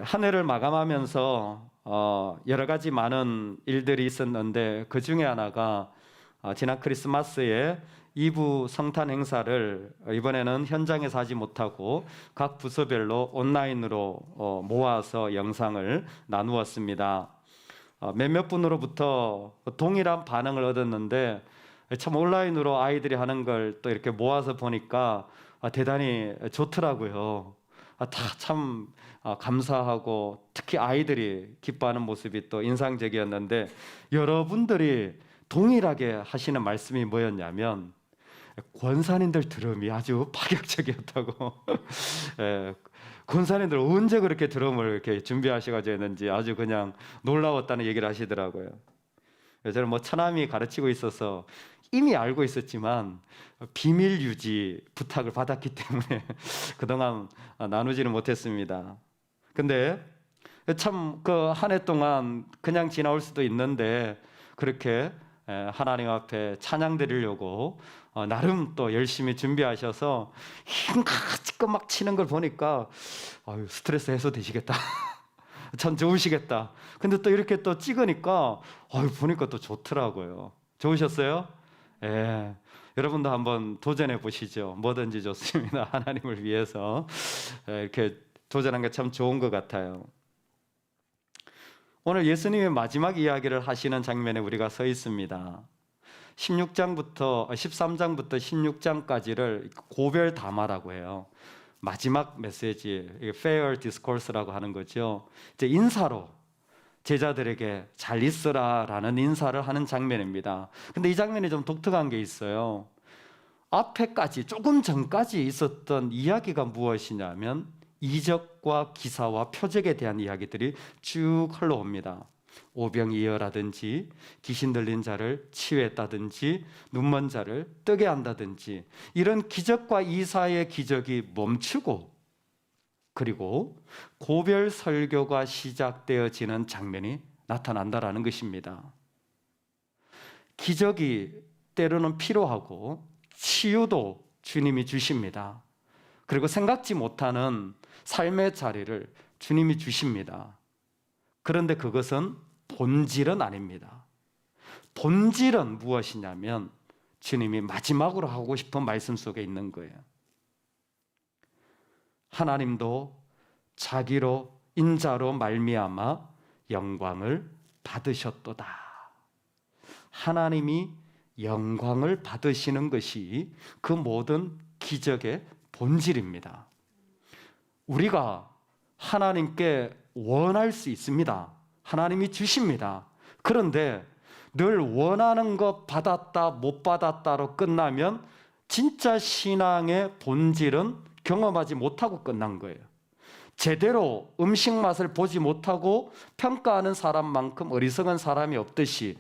한 해를 마감하면서 여러 가지 많은 일들이 있었는데 그 중에 하나가 지난 크리스마스에 2부 성탄 행사를 이번에는 현장에서 하지 못하고 각 부서별로 온라인으로 모아서 영상을 나누었습니다. 몇몇 분으로부터 동일한 반응을 얻었는데 참 온라인으로 아이들이 하는 걸 또 이렇게 모아서 보니까 대단히 좋더라고요. 다 참 감사하고 특히 아이들이 기뻐하는 모습이 또 인상적이었는데 여러분들이 동일하게 하시는 말씀이 뭐였냐면 권사님들 드럼이 아주 파격적이었다고. 권사님들 언제 그렇게 드럼을 이렇게 준비하셔가지고 했는지 아주 그냥 놀라웠다는 얘기를 하시더라고요. 저는 뭐 처남이 가르치고 있어서 이미 알고 있었지만 비밀 유지 부탁을 받았기 때문에 그동안 나누지는 못했습니다. 근데 참 그 한 해 동안 그냥 지나올 수도 있는데 그렇게 하나님 앞에 찬양 드리려고 나름 또 열심히 준비하셔서 힘껏 막 치는 걸 보니까 스트레스 해소되시겠다. 참 좋으시겠다. 근데 또 이렇게 또 찍으니까 보니까 또 좋더라고요. 좋으셨어요? 예. 여러분도 한번 도전해 보시죠. 뭐든지 좋습니다. 하나님을 위해서 이렇게 도전한 게 참 좋은 것 같아요. 오늘 예수님의 마지막 이야기를 하시는 장면에 우리가 서 있습니다. 13장부터 16장까지를 고별 담화라고 해요. 마지막 메시지, fair discourse라고 하는 거죠. 이제 인사로 제자들에게 잘 있으라 라는 인사를 하는 장면입니다. 근데 이 장면이 좀 독특한 게 있어요. 앞에까지 조금 전까지 있었던 이야기가 무엇이냐면 이적과 기사와 표적에 대한 이야기들이 쭉 흘러옵니다. 오병이어라든지 귀신 들린 자를 치유했다든지 눈먼 자를 뜨게 한다든지 이런 기적과 이사의 기적이 멈추고 그리고 고별 설교가 시작되어지는 장면이 나타난다라는 것입니다. 기적이 때로는 필요하고 치유도 주님이 주십니다. 그리고 생각지 못하는 삶의 자리를 주님이 주십니다. 그런데 그것은 본질은 아닙니다. 본질은 무엇이냐면 주님이 마지막으로 하고 싶은 말씀 속에 있는 거예요. 하나님도 자기로 인자로 말미암아 영광을 받으셨도다. 하나님이 영광을 받으시는 것이 그 모든 기적의 본질입니다. 우리가 하나님께 원할 수 있습니다. 하나님이 주십니다. 그런데 늘 원하는 것 받았다 못 받았다로 끝나면 진짜 신앙의 본질은 경험하지 못하고 끝난 거예요. 제대로 음식 맛을 보지 못하고 평가하는 사람만큼 어리석은 사람이 없듯이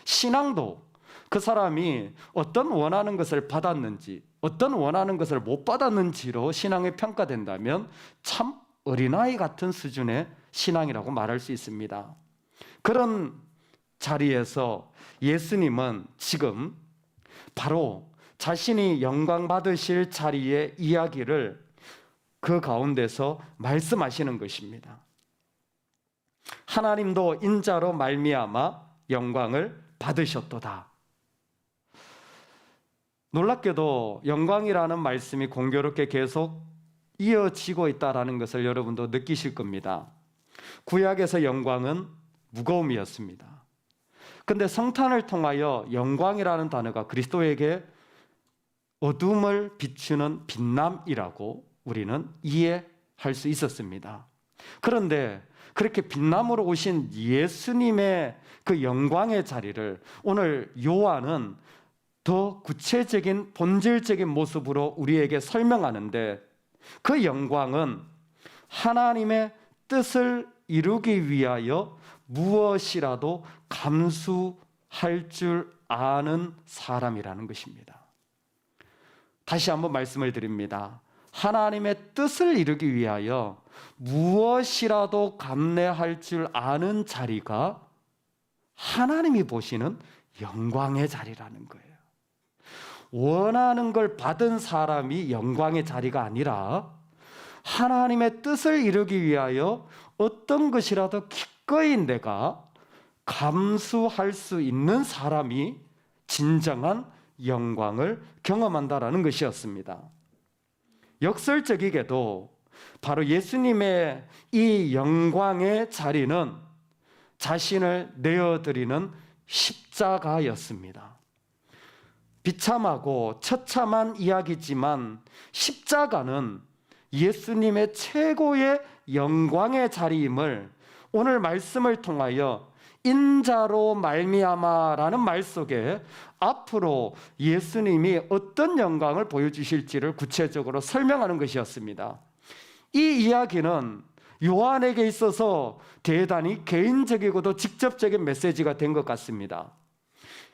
신앙도 그 사람이 어떤 원하는 것을 받았는지 어떤 원하는 것을 못 받았는지로 신앙이 평가된다면 참 어린아이 같은 수준의 신앙이라고 말할 수 있습니다. 그런 자리에서 예수님은 지금 바로 자신이 영광 받으실 자리의 이야기를 그 가운데서 말씀하시는 것입니다. 하나님도 인자로 말미암아 영광을 받으셨도다. 놀랍게도 영광이라는 말씀이 공교롭게 계속 이어지고 있다는 것을 여러분도 느끼실 겁니다. 구약에서 영광은 무거움이었습니다. 그런데 성탄을 통하여 영광이라는 단어가 그리스도에게 어둠을 비추는 빛남이라고 우리는 이해할 수 있었습니다. 그런데 그렇게 빛남으로 오신 예수님의 그 영광의 자리를 오늘 요한은 더 구체적인 본질적인 모습으로 우리에게 설명하는데 그 영광은 하나님의 뜻을 이루기 위하여 무엇이라도 감수할 줄 아는 사람이라는 것입니다. 다시 한번 말씀을 드립니다. 하나님의 뜻을 이루기 위하여 무엇이라도 감내할 줄 아는 자리가 하나님이 보시는 영광의 자리라는 거예요. 원하는 걸 받은 사람이 영광의 자리가 아니라 하나님의 뜻을 이루기 위하여 어떤 것이라도 기꺼이 내가 감수할 수 있는 사람이 진정한 영광을 경험한다라는 것이었습니다. 역설적이게도 바로 예수님의 이 영광의 자리는 자신을 내어드리는 십자가였습니다. 비참하고 처참한 이야기지만 십자가는 예수님의 최고의 영광의 자리임을 오늘 말씀을 통하여 인자로 말미암아라는 말 속에 앞으로 예수님이 어떤 영광을 보여주실지를 구체적으로 설명하는 것이었습니다. 이 이야기는 요한에게 있어서 대단히 개인적이고도 직접적인 메시지가 된 것 같습니다.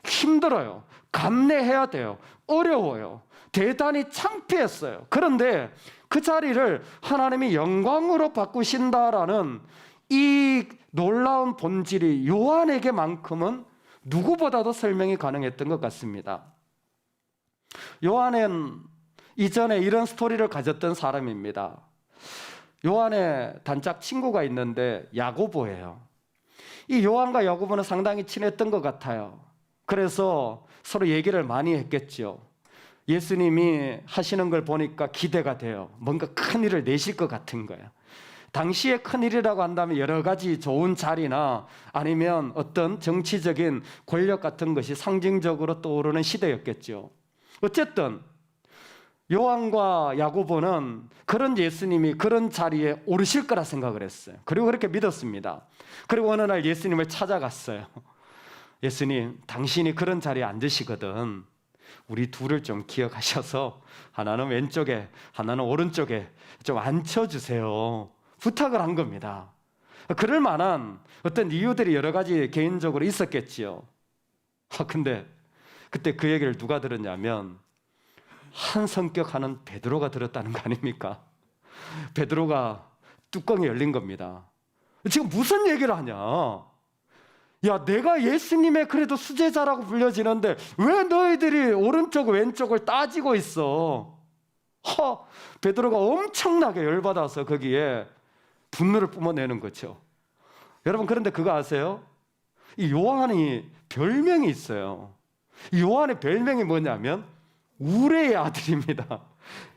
힘들어요. 감내해야 돼요. 어려워요. 대단히 창피했어요. 그런데 그 자리를 하나님이 영광으로 바꾸신다라는 이 놀라운 본질이 요한에게만큼은 누구보다도 설명이 가능했던 것 같습니다. 요한은 이전에 이런 스토리를 가졌던 사람입니다. 요한의 단짝 친구가 있는데 야고보예요. 이 요한과 야고보는 상당히 친했던 것 같아요. 그래서 서로 얘기를 많이 했겠죠. 예수님이 하시는 걸 보니까 기대가 돼요. 뭔가 큰 일을 내실 것 같은 거예요. 당시에 큰일이라고 한다면 여러 가지 좋은 자리나 아니면 어떤 정치적인 권력 같은 것이 상징적으로 떠오르는 시대였겠죠. 어쨌든 요한과 야고보는 그런 예수님이 그런 자리에 오르실 거라 생각을 했어요. 그리고 그렇게 믿었습니다. 그리고 어느 날 예수님을 찾아갔어요. 예수님, 당신이 그런 자리에 앉으시거든. 우리 둘을 좀 기억하셔서 하나는 왼쪽에 하나는 오른쪽에 좀 앉혀주세요. 부탁을 한 겁니다. 그럴 만한 어떤 이유들이 여러 가지 개인적으로 있었겠지요. 근데 그때 그 얘기를 누가 들었냐면 한 성격하는 베드로가 들었다는 거 아닙니까? 베드로가 뚜껑이 열린 겁니다. 지금 무슨 얘기를 하냐? 야, 내가 예수님의 그래도 수제자라고 불려지는데 왜 너희들이 오른쪽 왼쪽을 따지고 있어? 베드로가 엄청나게 열받아서 거기에 분노를 뿜어내는 거죠. 여러분, 그런데 그거 아세요? 이 요한이 별명이 있어요. 이 요한의 별명이 뭐냐면 우레의 아들입니다.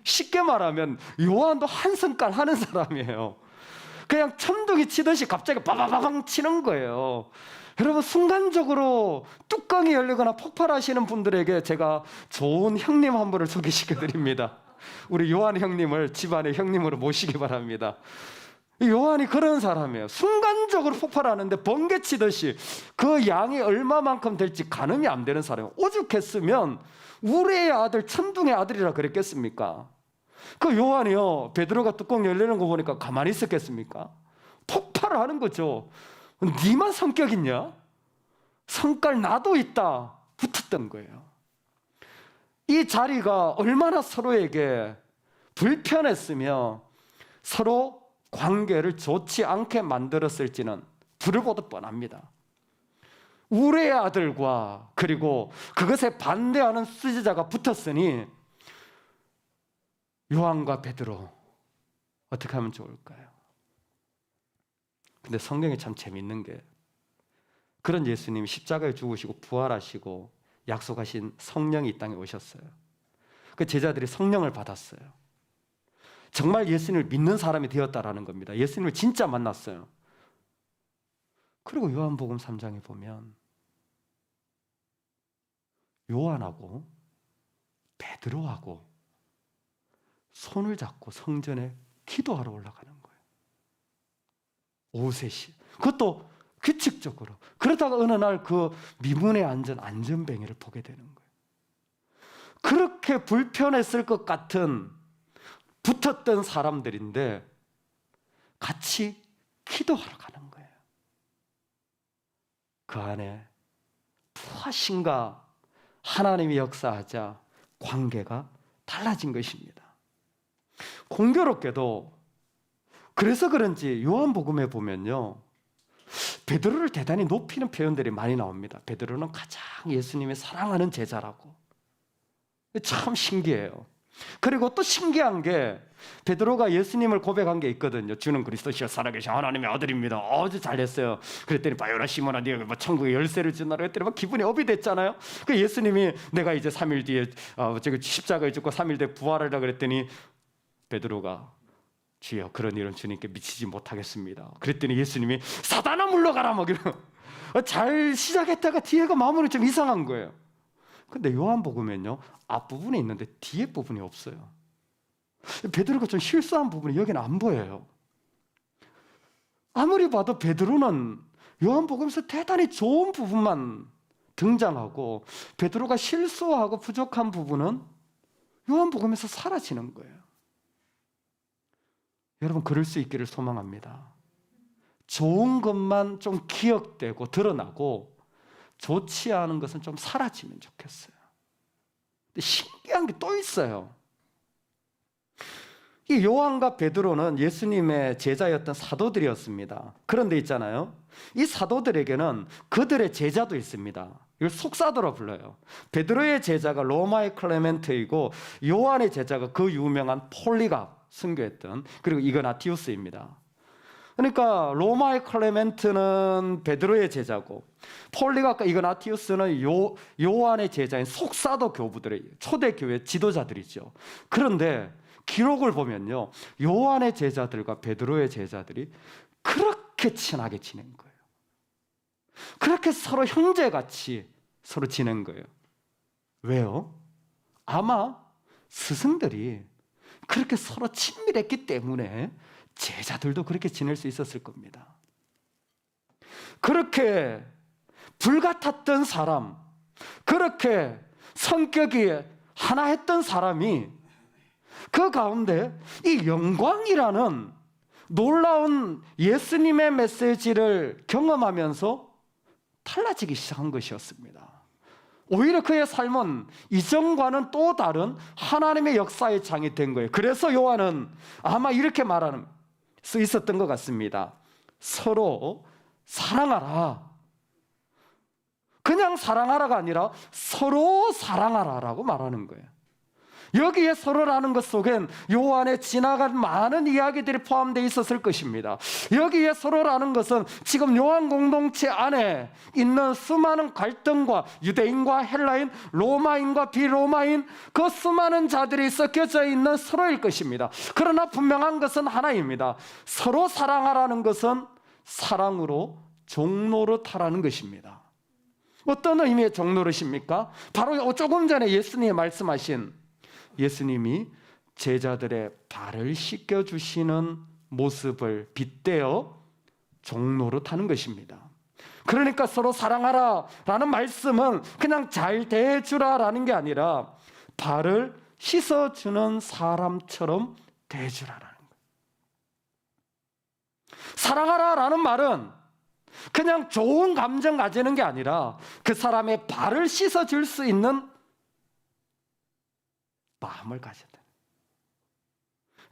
쉽게 말하면 요한도 한성깔 하는 사람이에요. 그냥 천둥이 치듯이 갑자기 빠바바방 치는 거예요. 여러분, 순간적으로 뚜껑이 열리거나 폭발하시는 분들에게 제가 좋은 형님 한 분을 소개시켜 드립니다. 우리 요한 형님을 집안의 형님으로 모시기 바랍니다. 요한이 그런 사람이에요. 순간적으로 폭발하는데 번개치듯이 그 양이 얼마만큼 될지 가늠이 안 되는 사람이에요. 오죽했으면 우레의 아들, 천둥의 아들이라 그랬겠습니까? 그 요한이요, 베드로가 뚜껑 열리는 거 보니까 가만히 있었겠습니까? 폭발을 하는 거죠. 니만 성격 있냐? 성깔 나도 있다. 붙었던 거예요. 이 자리가 얼마나 서로에게 불편했으며 서로 관계를 좋지 않게 만들었을지는 불을 보듯 뻔합니다. 우레의 아들과 그리고 그것에 반대하는 수제자가 붙었으니 요한과 베드로 어떻게 하면 좋을까요? 근데 성경이 참 재밌는 게 그런 예수님이 십자가에 죽으시고 부활하시고 약속하신 성령이 이 땅에 오셨어요. 그 제자들이 성령을 받았어요. 정말 예수님을 믿는 사람이 되었다라는 겁니다. 예수님을 진짜 만났어요. 그리고 요한복음 3장에 보면 요한하고 베드로하고 손을 잡고 성전에 기도하러 올라가는 거예요. 오후 3시. 그것도 규칙적으로. 그러다가 어느 날 그 미문에 앉은 안전뱅이를 보게 되는 거예요. 그렇게 불편했을 것 같은 붙었던 사람들인데 같이 기도하러 가는 거예요. 그 안에 부하신가 하나님이 역사하자 관계가 달라진 것입니다. 공교롭게도 그래서 그런지 요한복음에 보면요, 베드로를 대단히 높이는 표현들이 많이 나옵니다. 베드로는 가장 예수님이 사랑하는 제자라고. 참 신기해요. 그리고 또 신기한 게 베드로가 예수님을 고백한 게 있거든요. 주는 그리스도시여 살아계신 하나님의 아들입니다. 아주 잘했어요. 그랬더니 바요라 시몬아 네가 뭐 천국의 열쇠를 준다 그랬더니 막 기분이 업이 됐잖아요. 그 예수님이 내가 이제 3일 뒤에 십자가에 죽고 3일 뒤에 부활하라 그랬더니 베드로가 주여 그런 일은 주님께 미치지 못하겠습니다. 그랬더니 예수님이 사단아 물러가라 뭐 잘 시작했다가 뒤에가 마무리 좀 이상한 거예요. 근데 요한복음엔요 앞부분에 있는데 뒤에 부분이 없어요. 베드로가 좀 실수한 부분이 여기는 안 보여요. 아무리 봐도 베드로는 요한복음에서 대단히 좋은 부분만 등장하고 베드로가 실수하고 부족한 부분은 요한복음에서 사라지는 거예요. 여러분 그럴 수 있기를 소망합니다. 좋은 것만 좀 기억되고 드러나고 좋지 않은 것은 좀 사라지면 좋겠어요. 근데 신기한 게 또 있어요. 이 요한과 베드로는 예수님의 제자였던 사도들이었습니다. 그런데 있잖아요. 이 사도들에게는 그들의 제자도 있습니다. 이걸 속사도라 불러요. 베드로의 제자가 로마의 클레멘트이고 요한의 제자가 그 유명한 폴리갑 순교했던 그리고 이그나티우스입니다. 그러니까 로마의 클레멘트는 베드로의 제자고 폴리갑과 이그나티우스는 요한의 제자인 속사도 교부들의 초대 교회 지도자들이죠. 그런데 기록을 보면요 요한의 제자들과 베드로의 제자들이 그렇게 친하게 지낸 거예요. 그렇게 서로 형제같이 서로 지낸 거예요. 왜요? 아마 스승들이 그렇게 서로 친밀했기 때문에 제자들도 그렇게 지낼 수 있었을 겁니다. 그렇게 불같았던 사람, 그렇게 성격이 하나 했던 사람이 그 가운데 이 영광이라는 놀라운 예수님의 메시지를 경험하면서 달라지기 시작한 것이었습니다. 오히려 그의 삶은 이전과는 또 다른 하나님의 역사의 장이 된 거예요. 그래서 요한은 아마 이렇게 말할 수 있었던 것 같습니다. 서로 사랑하라. 그냥 사랑하라가 아니라 서로 사랑하라라고 말하는 거예요. 여기에 서로라는 것 속엔 요한의 지나간 많은 이야기들이 포함되어 있었을 것입니다. 여기에 서로라는 것은 지금 요한 공동체 안에 있는 수많은 갈등과 유대인과 헬라인, 로마인과 비로마인 그 수많은 자들이 섞여져 있는 서로일 것입니다. 그러나 분명한 것은 하나입니다. 서로 사랑하라는 것은 사랑으로 종노릇하라는 것입니다. 어떤 의미의 종노릇입니까? 바로 조금 전에 예수님이 말씀하신 예수님이 제자들의 발을 씻겨주시는 모습을 빗대어 종노릇하는 것입니다. 그러니까 서로 사랑하라 라는 말씀은 그냥 잘 대해주라라는 게 아니라 발을 씻어주는 사람처럼 대해주라라는 거예요. 사랑하라 라는 말은 그냥 좋은 감정 가지는 게 아니라 그 사람의 발을 씻어줄 수 있는 마음을 가졌다.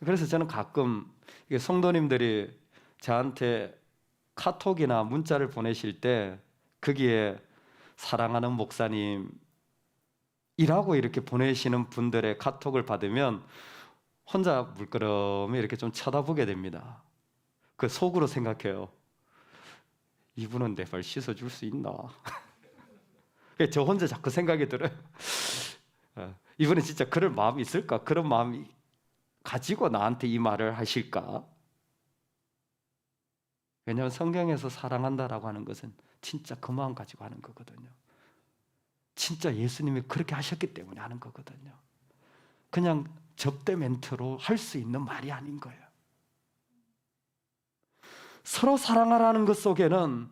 그래서 저는 가끔 성도님들이 저한테 카톡이나 문자를 보내실 때 거기에 사랑하는 목사님이라고 이렇게 보내시는 분들의 카톡을 받으면 혼자 물끄러미 이렇게 좀 쳐다보게 됩니다. 그 속으로 생각해요. 이분은 내 발 씻어줄 수 있나? 저 혼자 자꾸 생각이 들어요. 이분은 진짜 그럴 마음이 있을까? 그런 마음이 가지고 나한테 이 말을 하실까? 왜냐하면 성경에서 사랑한다라고 하는 것은 진짜 그 마음 가지고 하는 거거든요. 진짜 예수님이 그렇게 하셨기 때문에 하는 거거든요. 그냥 접대 멘트로 할 수 있는 말이 아닌 거예요. 서로 사랑하라는 것 속에는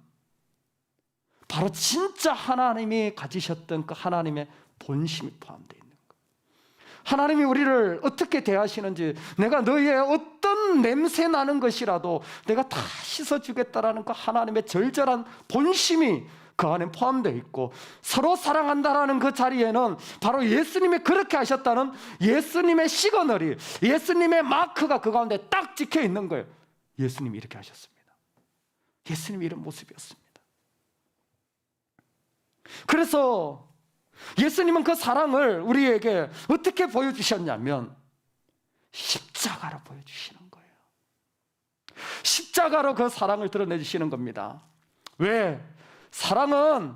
바로 진짜 하나님이 가지셨던 그 하나님의 본심이 포함되어 있는 거예요. 하나님이 우리를 어떻게 대하시는지, 내가 너희의 어떤 냄새 나는 것이라도 내가 다 씻어주겠다라는 그 하나님의 절절한 본심이 그 안에 포함되어 있고, 서로 사랑한다라는 그 자리에는 바로 예수님이 그렇게 하셨다는 예수님의 시그널이, 예수님의 마크가 그 가운데 딱 찍혀 있는 거예요. 예수님이 이렇게 하셨습니다. 예수님이 이런 모습이었습니다. 그래서 예수님은 그 사랑을 우리에게 어떻게 보여주셨냐면 십자가로 보여주시는 거예요. 십자가로 그 사랑을 드러내주시는 겁니다. 왜? 사랑은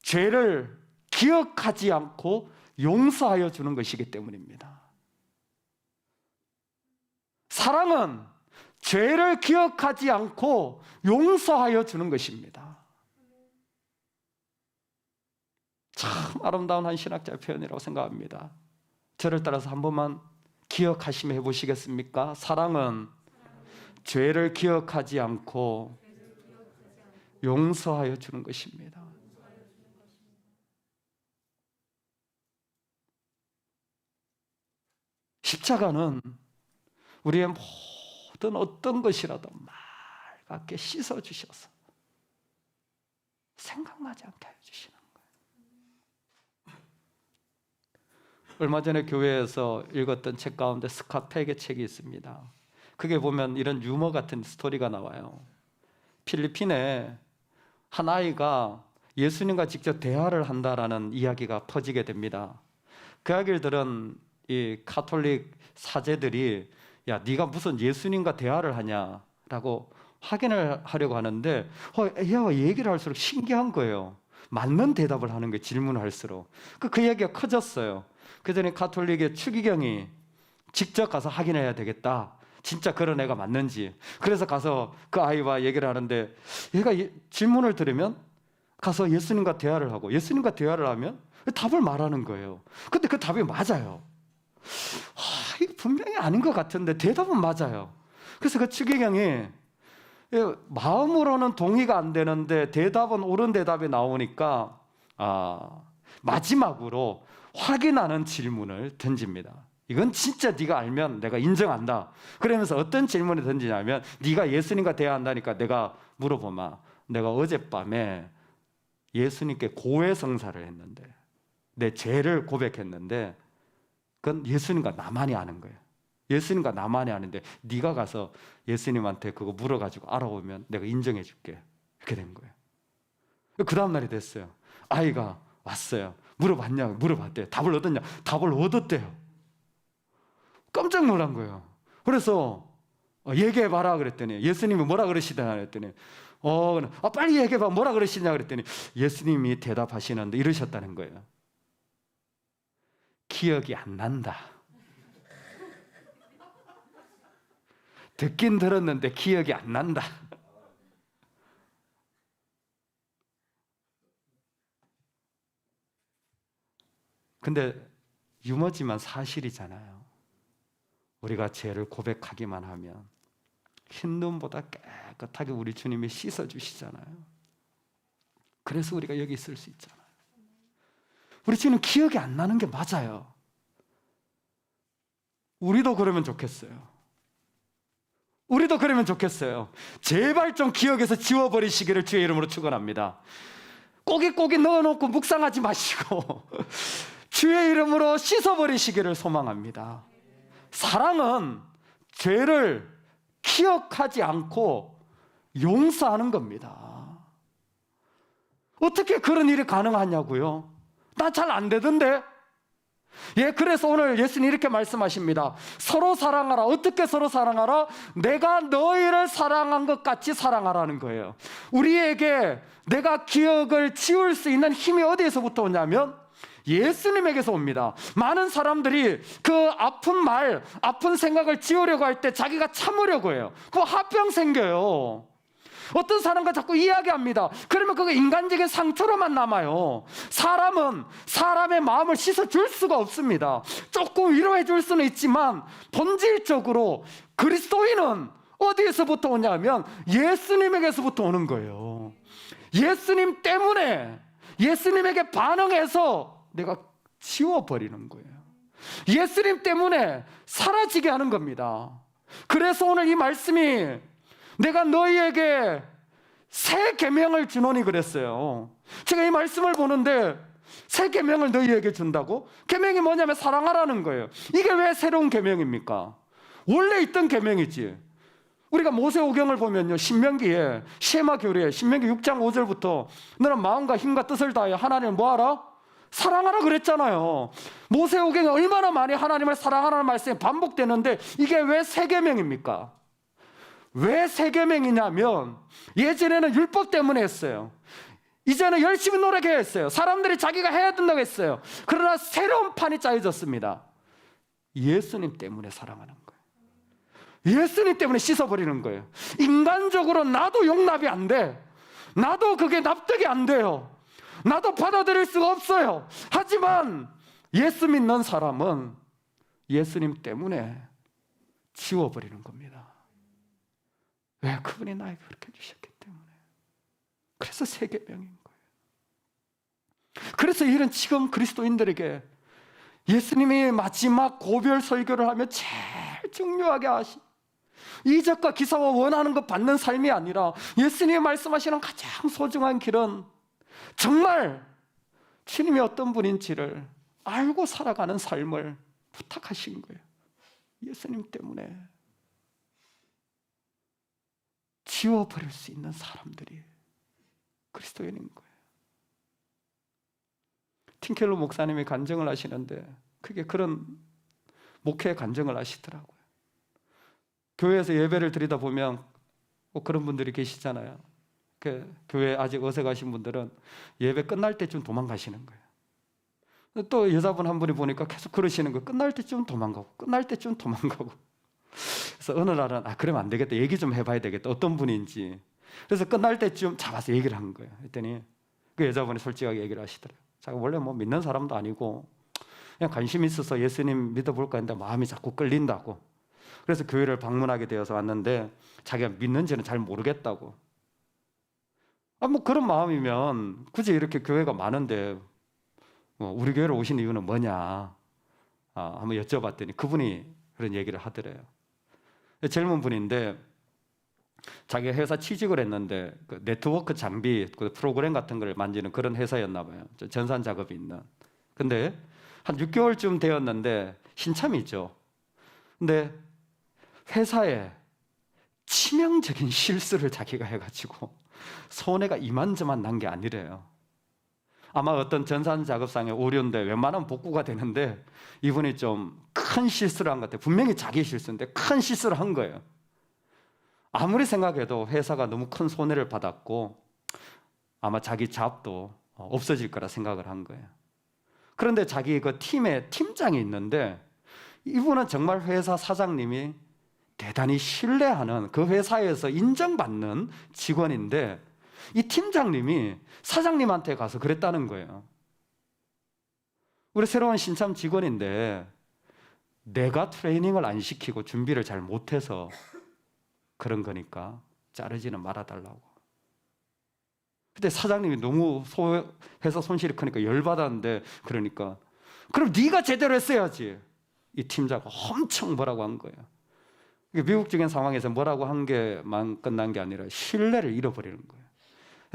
죄를 기억하지 않고 용서하여 주는 것이기 때문입니다. 사랑은 죄를 기억하지 않고 용서하여 주는 것입니다. 참 아름다운 한 신학자의 표현이라고 생각합니다. 저를 따라서 한 번만 기억하시며 해보시겠습니까? 사랑은 죄를 기억하지 않고 용서하여 주는 것입니다. 십자가는 우리의 모든 어떤 것이라도 맑게 씻어주셔서 생각나지 않게 해주시는 거예요. 얼마 전에 교회에서 읽었던 책 가운데 스캇 팩의 책이 있습니다. 그게 보면 이런 유머 같은 스토리가 나와요. 필리핀에 한 아이가 예수님과 직접 대화를 한다라는 이야기가 퍼지게 됩니다. 그 이야기를 들은 이 가톨릭 사제들이 야, 네가 무슨 예수님과 대화를 하냐라고 확인을 하려고 하는데 얘가 얘기를 할수록 신기한 거예요. 맞는 대답을 하는 거예요. 질문을 할수록. 그 이야기가 커졌어요. 그전에 가톨릭의 추기경이 직접 가서 확인해야 되겠다. 진짜 그런 애가 맞는지. 그래서 가서 그 아이와 얘기를 하는데 얘가 질문을 들으면 가서 예수님과 대화를 하고 예수님과 대화를 하면 답을 말하는 거예요. 근데 그 답이 맞아요. 이거 분명히 아닌 것 같은데 대답은 맞아요. 그래서 그 추기경이 마음으로는 동의가 안 되는데 대답은 옳은 대답이 나오니까 마지막으로 확인하는 질문을 던집니다. 이건 진짜 네가 알면 내가 인정한다. 그러면서 어떤 질문을 던지냐면 네가 예수님과 대화한다니까 내가 물어보마. 내가 어젯밤에 예수님께 고해성사를 했는데 내 죄를 고백했는데 그건 예수님과 나만이 아는 거예요. 예수님과 나만이 아는데 네가 가서 예수님한테 그거 물어가지고 알아보면 내가 인정해 줄게. 이렇게 된 거예요. 그 다음 날이 됐어요. 아이가 왔어요. 물어봤냐? 물어봤대요. 답을 얻었냐? 답을 얻었대요. 깜짝 놀란 거예요. 그래서 얘기해봐라 그랬더니 예수님이 뭐라 그러시다 그랬더니 빨리 얘기해봐. 뭐라 그러시냐 그랬더니 예수님이 대답하시는데 이러셨다는 거예요. 기억이 안 난다. 듣긴 들었는데 기억이 안 난다. 근데 유머지만 사실이잖아요. 우리가 죄를 고백하기만 하면 흰 눈보다 깨끗하게 우리 주님이 씻어주시잖아요. 그래서 우리가 여기 있을 수 있잖아요. 우리 주님 기억이 안 나는 게 맞아요. 우리도 그러면 좋겠어요. 우리도 그러면 좋겠어요. 제발 좀 기억에서 지워버리시기를 주의 이름으로 축원합니다. 꼬깃꼬깃 넣어놓고 묵상하지 마시고 주의 이름으로 씻어버리시기를 소망합니다. 사랑은 죄를 기억하지 않고 용서하는 겁니다. 어떻게 그런 일이 가능하냐고요? 나 잘 안 되던데? 그래서 오늘 예수님 이렇게 말씀하십니다. 서로 사랑하라. 어떻게 서로 사랑하라? 내가 너희를 사랑한 것 같이 사랑하라는 거예요. 우리에게 내가 기억을 지울 수 있는 힘이 어디에서부터 오냐면 예수님에게서 옵니다. 많은 사람들이 그 아픈 말, 아픈 생각을 지우려고 할 때 자기가 참으려고 해요. 그거 화병 생겨요. 어떤 사람과 자꾸 이야기합니다. 그러면 그거 인간적인 상처로만 남아요. 사람은 사람의 마음을 씻어줄 수가 없습니다. 조금 위로해 줄 수는 있지만 본질적으로 그리스도인은 어디에서부터 오냐면 예수님에게서부터 오는 거예요. 예수님 때문에 예수님에게 반응해서 내가 지워버리는 거예요. 예수님 때문에 사라지게 하는 겁니다. 그래서 오늘 이 말씀이 내가 너희에게 새 계명을 주노니 그랬어요. 제가 이 말씀을 보는데 새 계명을 너희에게 준다고? 계명이 뭐냐면 사랑하라는 거예요. 이게 왜 새로운 계명입니까? 원래 있던 계명이지. 우리가 모세오경을 보면요, 신명기에 쉐마 교리에 신명기 6장 5절부터 너는 마음과 힘과 뜻을 다하여 하나님을 뭐하라? 사랑하라 그랬잖아요. 모세오경에 얼마나 많이 하나님을 사랑하라는 말씀이 반복되는데 이게 왜 세계명입니까? 왜 세계명이냐면 예전에는 율법 때문에 했어요. 이제는 열심히 노력해야 했어요. 사람들이 자기가 해야 된다고 했어요. 그러나 새로운 판이 짜여졌습니다. 예수님 때문에 사랑하는 거예요. 예수님 때문에 씻어버리는 거예요. 인간적으로 나도 용납이 안 돼. 나도 그게 납득이 안 돼요. 나도 받아들일 수가 없어요. 하지만 예수 믿는 사람은 예수님 때문에 지워버리는 겁니다. 왜? 그분이 나에게 그렇게 해주셨기 때문에. 그래서 세계명인 거예요. 그래서 이런 지금 그리스도인들에게 예수님이 마지막 고별 설교를 하며 제일 중요하게 하신 이적과 기사와 원하는 것 받는 삶이 아니라 예수님이 말씀하시는 가장 소중한 길은 정말 주님이 어떤 분인지를 알고 살아가는 삶을 부탁하신 거예요. 예수님 때문에 지워버릴 수 있는 사람들이 그리스도인인 거예요. 팀켈러 목사님이 간증을 하시는데 그게 그런 목회 간증을 하시더라고요. 교회에서 예배를 드리다 보면 꼭 그런 분들이 계시잖아요. 그 교회 아직 어색하신 분들은 예배 끝날 때쯤 도망가시는 거예요. 또 여자분 한 분이 보니까 계속 그러시는 거예요. 끝날 때쯤 도망가고 끝날 때쯤 도망가고. 그래서 어느 날은 그러면 안 되겠다. 얘기 좀 해봐야 되겠다. 어떤 분인지. 그래서 끝날 때쯤 잡아서 얘기를 한 거예요. 그랬더니 그 여자분이 솔직하게 얘기를 하시더라고요. 자기 원래 뭐 믿는 사람도 아니고 그냥 관심 있어서 예수님 믿어볼까 했는데 마음이 자꾸 끌린다고. 그래서 교회를 방문하게 되어서 왔는데 자기가 믿는지는 잘 모르겠다고. 뭐 그런 마음이면 굳이 이렇게 교회가 많은데 우리 교회로 오신 이유는 뭐냐 한번 여쭤봤더니 그분이 그런 얘기를 하더래요. 젊은 분인데 자기 회사 취직을 했는데 그 네트워크 장비, 그 프로그램 같은 걸 만지는 그런 회사였나 봐요. 전산 작업이 있는. 근데 한 6개월쯤 되었는데 신참이죠. 근데 회사에 치명적인 실수를 자기가 해가지고 손해가 이만저만 난 게 아니래요. 아마 어떤 전산 작업상의 오류인데 웬만하면 복구가 되는데 이분이 좀 큰 실수를 한 것 같아요. 분명히 자기 실수인데 큰 실수를 한 거예요. 아무리 생각해도 회사가 너무 큰 손해를 받았고 아마 자기 잡도 없어질 거라 생각을 한 거예요. 그런데 자기 그 팀에 팀장이 있는데 이분은 정말 회사 사장님이 대단히 신뢰하는 그 회사에서 인정받는 직원인데 이 팀장님이 사장님한테 가서 그랬다는 거예요. 우리 새로운 신참 직원인데 내가 트레이닝을 안 시키고 준비를 잘 못해서 그런 거니까 자르지는 말아달라고. 그때 사장님이 너무 회사 손실이 크니까 열받았는데 그러니까 그럼 네가 제대로 했어야지. 이 팀장가 엄청 뭐라고 한 거예요. 미국적인 상황에서 뭐라고 한 게만 끝난 게 아니라 신뢰를 잃어버리는 거예요.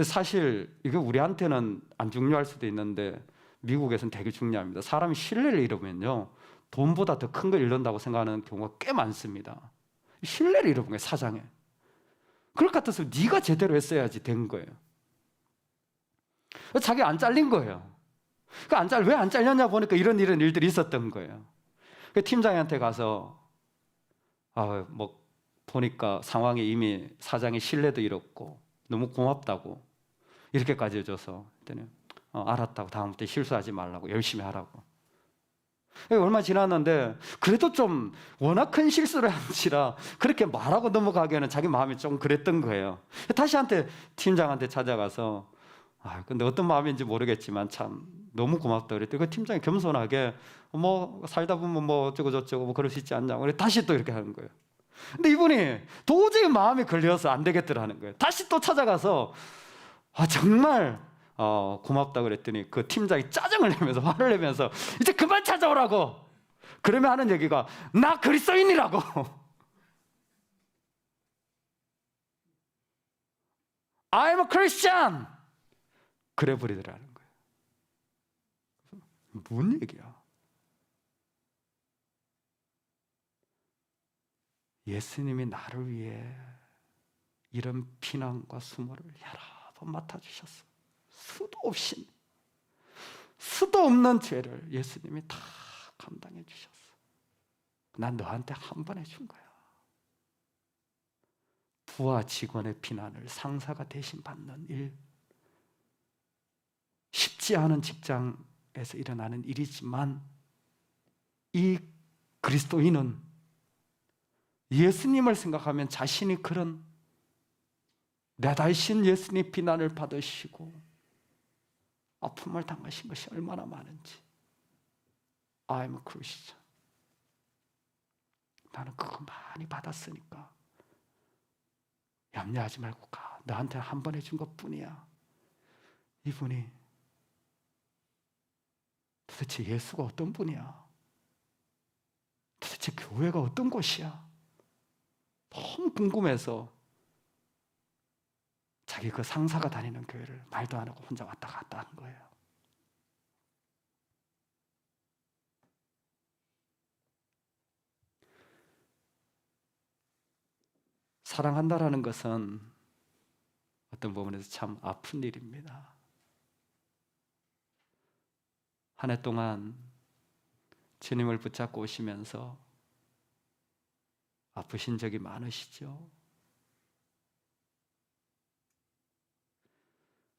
사실 이게 우리한테는 안 중요할 수도 있는데 미국에서는 되게 중요합니다. 사람이 신뢰를 잃으면요 돈보다 더 큰 걸 잃는다고 생각하는 경우가 꽤 많습니다. 신뢰를 잃어본 거예요, 사장에. 그럴 것 같아서 네가 제대로 했어야지 된 거예요. 자기 안 잘린 거예요. 왜 안 잘렸냐 보니까 이런 일들이 있었던 거예요. 그 팀장한테 가서 뭐 보니까 상황이 이미 사장의 신뢰도 잃었고 너무 고맙다고 이렇게까지 해줘서 그랬더니 알았다고 다음부터 실수하지 말라고 열심히 하라고. 얼마 지났는데 그래도 좀 워낙 큰 실수를 한지라 그렇게 말하고 넘어가기에는 자기 마음이 좀 그랬던 거예요. 다시 팀장한테 찾아가서 근데 어떤 마음인지 모르겠지만 참 너무 고맙다 그랬더니 그 팀장이 겸손하게 뭐 살다 보면 뭐 어쩌고저쩌고 뭐 그럴 수 있지 않냐. 그래 다시 또 이렇게 하는 거예요. 근데 이분이 도저히 마음이 걸려서 안 되겠더라는 거예요. 다시 또 찾아가서 정말 고맙다 그랬더니 그 팀장이 짜증을 내면서 화를 내면서 이제 그만 찾아오라고. 그러면 하는 얘기가 나 그리스도인이라고. I'm a Christian. 그래 버리더라는 거예요. 뭔 얘기야? 예수님이 나를 위해 이런 비난과 수모를 여러 번 맡아주셨어. 수도 없는 죄를 예수님이 다 감당해 주셨어. 난 너한테 한 번 해준 거야. 부하 직원의 비난을 상사가 대신 받는 일, 쉽지 않은 직장에서 일어나는 일이지만 이 그리스도인은 예수님을 생각하면 자신이 그런 내 대신 예수님 비난을 받으시고 아픔을 당하신 것이 얼마나 많은지. I'm a Christian. 나는 그거 많이 받았으니까 염려하지 말고 가. 너한테 한 번 해준 것뿐이야. 이분이 도대체 예수가 어떤 분이야? 도대체 교회가 어떤 곳이야? 너무 궁금해서 자기 그 상사가 다니는 교회를 말도 안 하고 혼자 왔다 갔다 하는 거예요. 사랑한다라는 것은 어떤 부분에서 참 아픈 일입니다. 한 해 동안 주님을 붙잡고 오시면서 아프신 적이 많으시죠?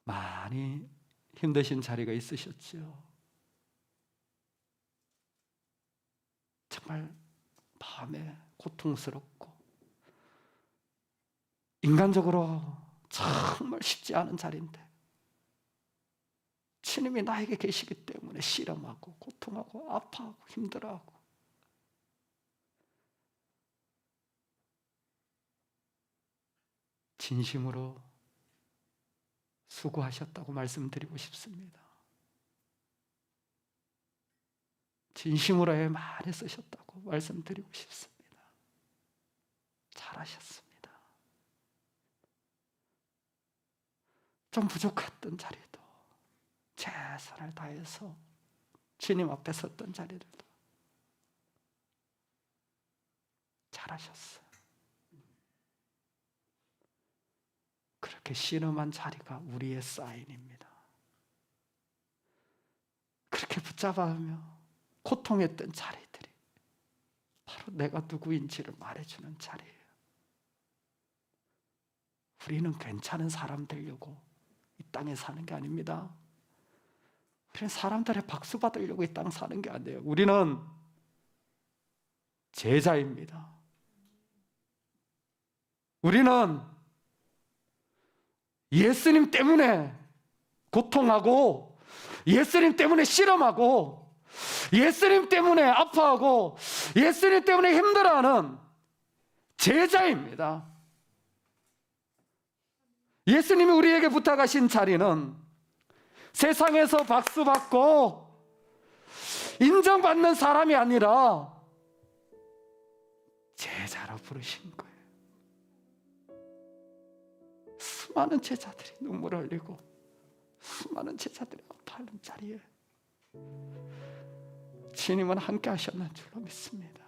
많이 힘드신 자리가 있으셨죠? 정말 마음에 고통스럽고 인간적으로 정말 쉽지 않은 자리인데 주님이 나에게 계시기 때문에 실험하고 고통하고 아파하고 힘들어하고 진심으로 수고하셨다고 말씀드리고 싶습니다. 진심으로 애 많이 쓰셨다고 말씀드리고 싶습니다. 잘하셨습니다. 좀 부족했던 자리도 최선을 다해서 주님 앞에 섰던 자리들도 잘하셨어요. 그렇게 신음한 자리가 우리의 사인입니다. 그렇게 붙잡아하며 고통했던 자리들이 바로 내가 누구인지를 말해주는 자리예요. 우리는 괜찮은 사람 되려고 이 땅에 사는 게 아닙니다. 우리는 사람들의 박수 받으려고 이 땅 사는 게 아니에요. 우리는 제자입니다. 우리는 예수님 때문에 고통하고 예수님 때문에 실험하고 예수님 때문에 아파하고 예수님 때문에 힘들어하는 제자입니다. 예수님이 우리에게 부탁하신 자리는 세상에서 박수받고 인정받는 사람이 아니라 제자로 부르신 거예요. 수많은 제자들이 눈물을 흘리고 수많은 제자들이 아파하는 자리에 주님은 함께 하셨는 줄로 믿습니다.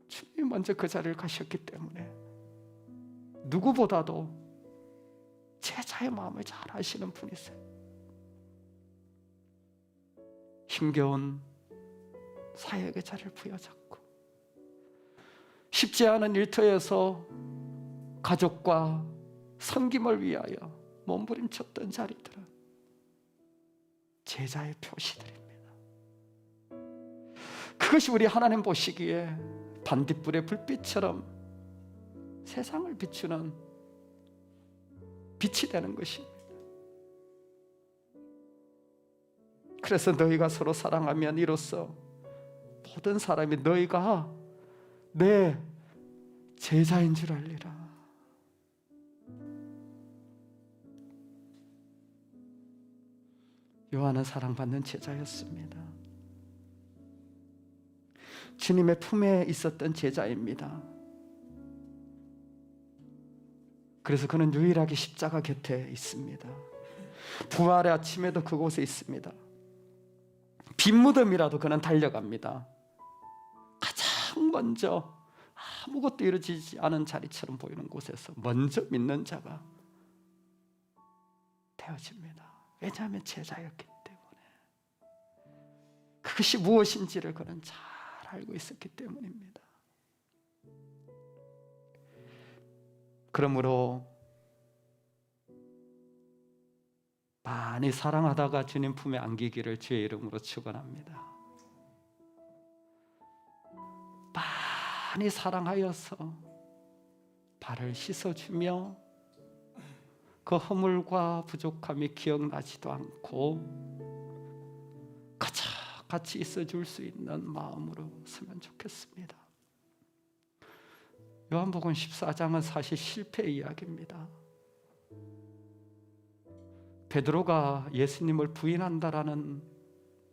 주님이 먼저 그 자리를 가셨기 때문에 누구보다도 제자의 마음을 잘 아시는 분이세요. 힘겨운 사역의 자리를 부여잡고 쉽지 않은 일터에서 가족과 섬김을 위하여 몸부림쳤던 자리들은 제자의 표시들입니다. 그것이 우리 하나님 보시기에 반딧불의 불빛처럼 세상을 비추는 빛이 되는 것입니다. 그래서 너희가 서로 사랑하면 이로써 모든 사람이 너희가 내 제자인 줄 알리라. 요한은 사랑받는 제자였습니다. 주님의 품에 있었던 제자입니다. 그래서 그는 유일하게 십자가 곁에 있습니다. 부활의 아침에도 그곳에 있습니다. 빈 무덤이라도 그는 달려갑니다. 가장 먼저 아무것도 이루어지지 않은 자리처럼 보이는 곳에서 먼저 믿는 자가 되어집니다. 왜냐하면 제자였기 때문에, 그것이 무엇인지를 그는 잘 알고 있었기 때문입니다. 그러므로 많이 사랑하다가 주님 품에 안기기를 주의 이름으로 축원합니다. 많이 사랑하여서 발을 씻어주며 그 허물과 부족함이 기억나지도 않고 같이 있어줄 수 있는 마음으로 서면 좋겠습니다. 요한복음 14장은 사실 실패의 이야기입니다. 베드로가 예수님을 부인한다라는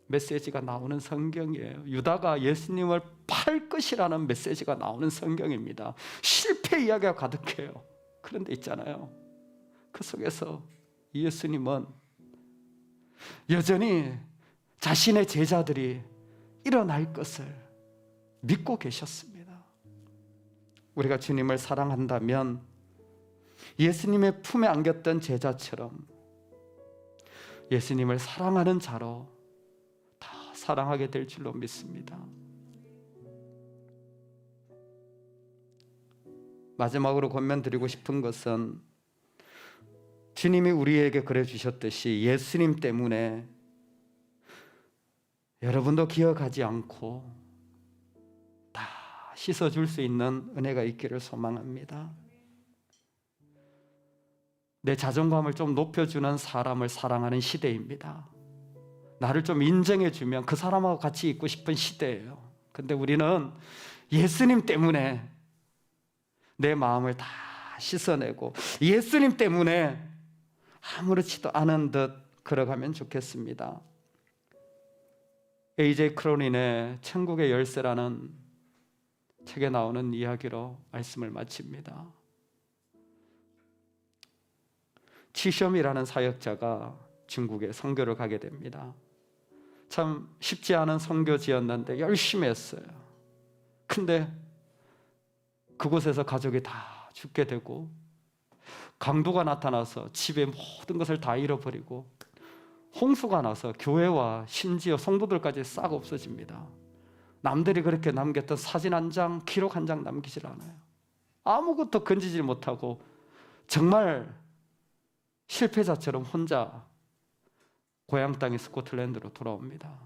메시지가 나오는 성경이에요. 유다가 예수님을 팔 것이라는 메시지가 나오는 성경입니다. 실패 이야기가 가득해요. 그런데 있잖아요, 그 속에서 예수님은 여전히 자신의 제자들이 일어날 것을 믿고 계셨습니다. 우리가 주님을 사랑한다면 예수님의 품에 안겼던 제자처럼 예수님을 사랑하는 자로 다 사랑하게 될 줄로 믿습니다. 마지막으로 권면드리고 싶은 것은, 주님이 우리에게 그래 주셨듯이 예수님 때문에 여러분도 기억하지 않고 다 씻어줄 수 있는 은혜가 있기를 소망합니다. 내 자존감을 좀 높여주는 사람을 사랑하는 시대입니다. 나를 좀 인정해주면 그 사람하고 같이 있고 싶은 시대예요. 근데 우리는 예수님 때문에 내 마음을 다 씻어내고 예수님 때문에 아무렇지도 않은 듯 걸어가면 좋겠습니다. A.J. 크로닌의 천국의 열쇠라는 책에 나오는 이야기로 말씀을 마칩니다. 치셴이라는 사역자가 중국에 선교를 가게 됩니다. 참 쉽지 않은 선교지였는데 열심히 했어요. 근데 그곳에서 가족이 다 죽게 되고 강도가 나타나서 집에 모든 것을 다 잃어버리고 홍수가 나서 교회와 심지어 성도들까지 싹 없어집니다. 남들이 그렇게 남겼던 사진 한 장, 기록 한 장 남기질 않아요. 아무것도 건지질 못하고 정말 실패자처럼 혼자 고향 땅인 스코틀랜드로 돌아옵니다.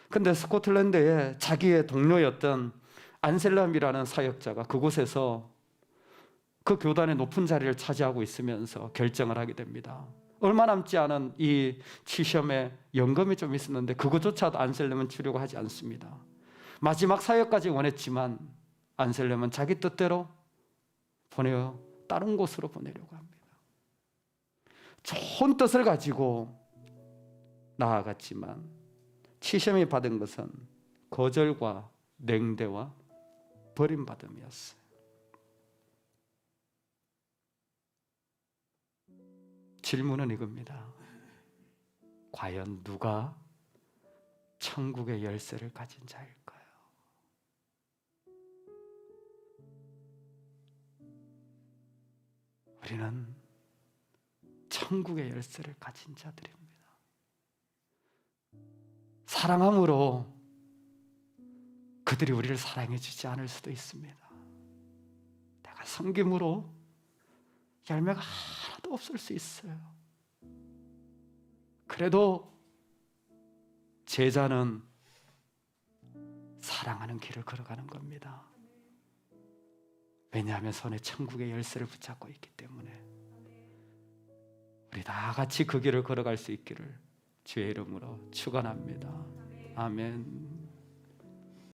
근데 스코틀랜드에 자기의 동료였던 안셀람이라는 사역자가 그곳에서 그 교단의 높은 자리를 차지하고 있으면서 결정을 하게 됩니다. 얼마 남지 않은 이 치셴의 연금이 좀 있었는데 그것조차도 안셀렘은 주려고 하지 않습니다. 마지막 사역까지 원했지만 안셀렘은 자기 뜻대로 다른 곳으로 보내려고 합니다. 좋은 뜻을 가지고 나아갔지만 치셴이 받은 것은 거절과 냉대와 버림받음이었어요. 질문은 이겁니다. 과연 누가 천국의 열쇠를 가진 자일까요? 우리는 천국의 열쇠를 가진 자들입니다. 사랑함으로 그들이 우리를 사랑해 주지 않을 수도 있습니다. 내가 섬김으로 열매가 하나도 없을 수 있어요. 그래도 제자는 사랑하는 길을 걸어가는 겁니다. 왜냐하면 손에 천국의 열쇠를 붙잡고 있기 때문에. 우리 다 같이 그 길을 걸어갈 수 있기를 주의 이름으로 축원합니다. 아멘.